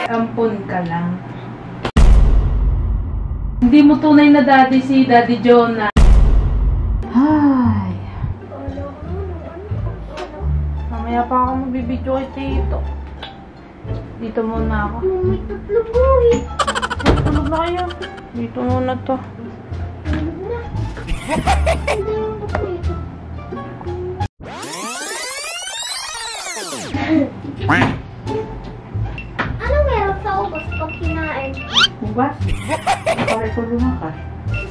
Ampun ka lang. Hindi mo tunay na daddy si Daddy Jonah. Ay. Mamaya pa ako magbibidyo kay Tito. Dito muna ako. May tatlo po eh. Tulog na kayo. Dito muna to. Tulog na. Hindi mo po ito. Anong meron sa ubas pag kinain? Ubas? Pare ko lumakas.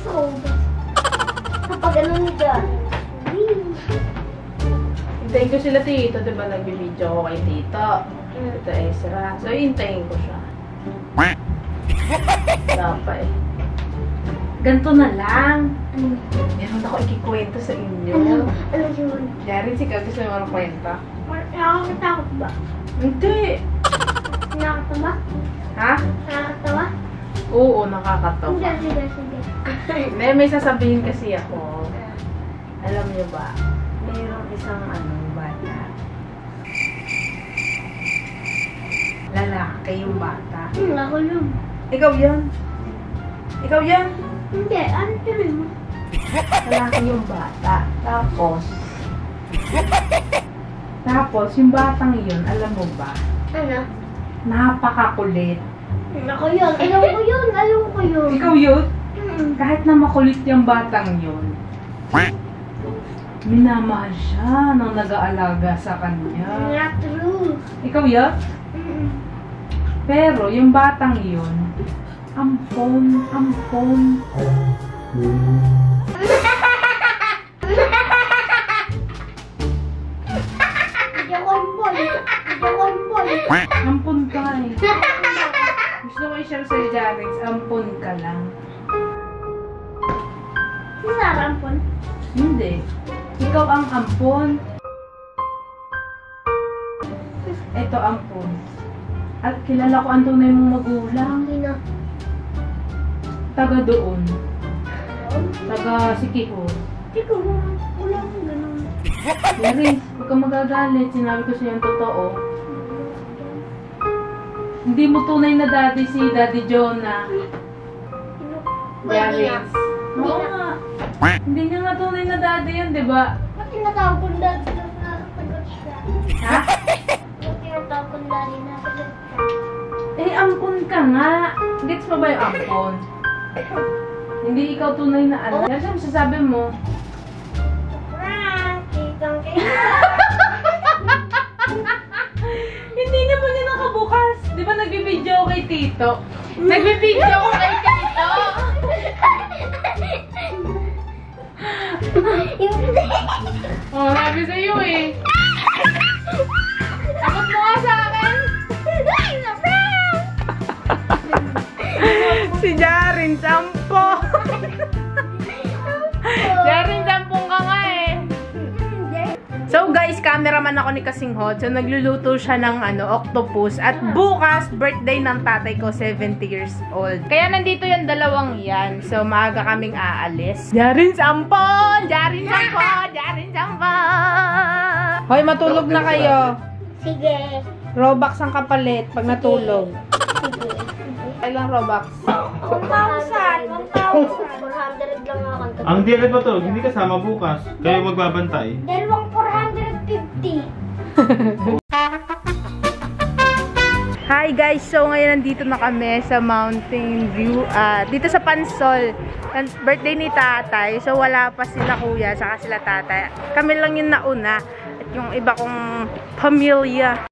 Sa ubas. Kapag ano niya. Hintayin ko sila Tito. Diba nagbibidyo ako kay Tito? Ito Ezra. So, hintayin ko siya. Dapat eh. Ganto na lang. Meron ako ikikwento sa inyo. Ano yun? Yarin, sikaw gusto mo marang kwenta? Nakakatakot ba? Hindi. Nakakatawa? Ha? Nakakatawa? Oo, nakakatawa. Sige. May sasabihin kasi ako. Alam niyo ba? Mayroong isang bata. Lalaki yung bata. Ako yun. Ikaw yan? Ikaw yan? Hindi, ano tuloy mo? Lalaki yung bata. Tapos, yung batang yun, alam mo ba? Ano? Napakakulit. Ako yun. Ayaw ko yun. Ikaw yun? Kahit na makulit yung batang yun, minamahal siya nang nag-aalaga sa kanya. Not true. Ikaw yun? Pero, yung batang yun, ampon. Hindi ako ampon. Ampon ka eh. Gusto ko i-share sa'yo, Jarix, ampon ka lang. Si Sarah ampon? Hindi. Ikaw ang ampon. Ito ampon. At kilala ko ang tunay mong magulang. Sino? Taga doon. Taga Sikiho. Hindi ko wala akong ganun. Yaris, huwag kang magagalit. Sinabi ko sa'yo ang totoo. Hindi mo tunay na daddy si Daddy Jonah. Yaris. Oo nga. Hindi niya nga tunay na daddy yun, di ba? Ba't tinatawag kong daddy na nakasagot siya? Ha? Ba't tinatawag kong daddy na nakasagot siya? Eh, ampon ka nga. Gets mo ba yung ampon? Hindi ikaw tunay na ano. Yan siya masasabi mo. Prank! Kitang Hindi naman niya nakabukas. Di ba nagbibideo ako kay Tito? Nagbibideo ako kay Tito. Hindi! Oh, sabi sa'yo eh. Takot mo nga sa akin. Si Jarin, sampo. Jarin, sampung ka nga eh. So guys, cameraman ako ni Kasinghot. So nagluluto siya ng octopus. At bukas, birthday ng tatay ko, 70 years old. Kaya nandito yung dalawang yan. So maaga kaming aalis. Jarin, sampon! Jarin, sampon! Jarin, sampon! Hoy, matulog na kayo. Sige. Robux ang kapalit pag natulog. Sige. Ilang Robux? 1,000. 400 lang ako. Ang diyan ba to? Hindi kasama bukas. Kayo magbabantay. Dalawang 450. Hi guys! So ngayon nandito na kami sa Mountain View. Dito sa Pansol. Birthday ni tatay. So wala pa sila kuya saka sila tatay. Kami lang yung nauna. At yung iba kong pamilya.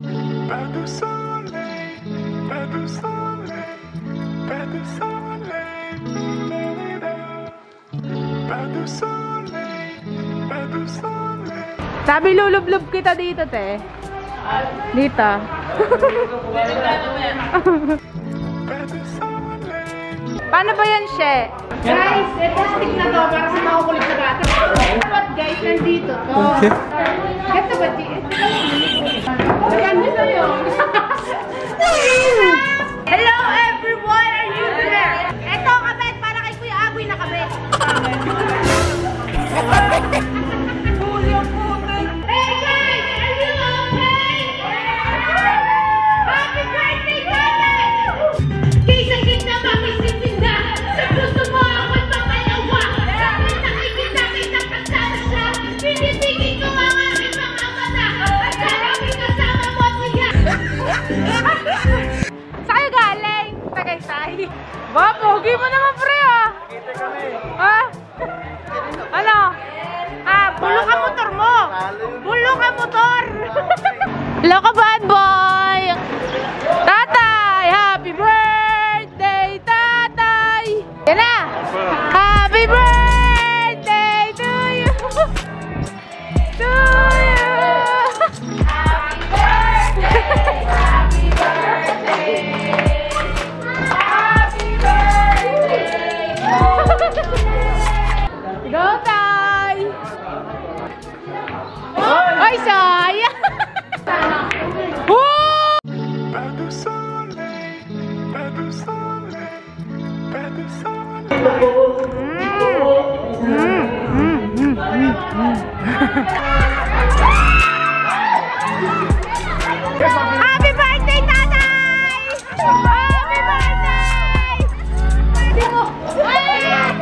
Sabi lulublob kita dito, te. Dito. Paano ba yan, She? Guys, ito stick na to para sa makukulit na bata. Dapat guys, nandito to. Ito ba, T? Maganda sa'yo. Hello everyone! Are you there? Ito, kabet, para kay Kuya Agoy na kabet. Huli ang putik. Hey guys, are you okay? Happy birthday, Tatay! Kaysa kita makisintinda, sa puso mo ako'y papalawa. Dahil nakikita kita kasama siya, pinipigil ko ang aking mga mata. At sarami kasama mo siya. Saan kayo galing? Tagaytay. Ba, pogi mo naman, pre, ah. Kita kami. Ah? Ano? Ah, bulok ang motor mo. Bulok ang motor. Hello ka, bad boy. Tatay, happy birthday, tatay. Yan na. Happy birthday to you. To you. Go, tay! Ay, sayang! Woo! Pas de soleil, pas de soleil. Happy birthday, tatay! Happy birthday!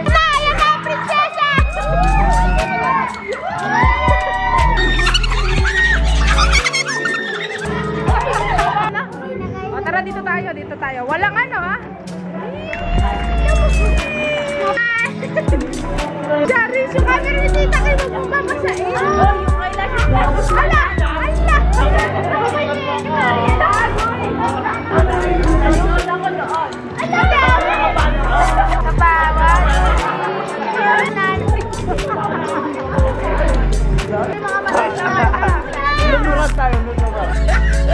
Maya ka, prinsesa! O, tara, dito tayo. Walang ano, ha? Charis, yung camera ni tita kayo magpapasain. Oh, yung eyelash. Ala! Ala!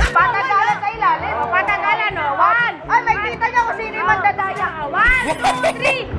Patagalan sa ilalim. Patagalan, no? 1. Ay, may kita niyo kung sino yung mandadaya. 1, 2, 3.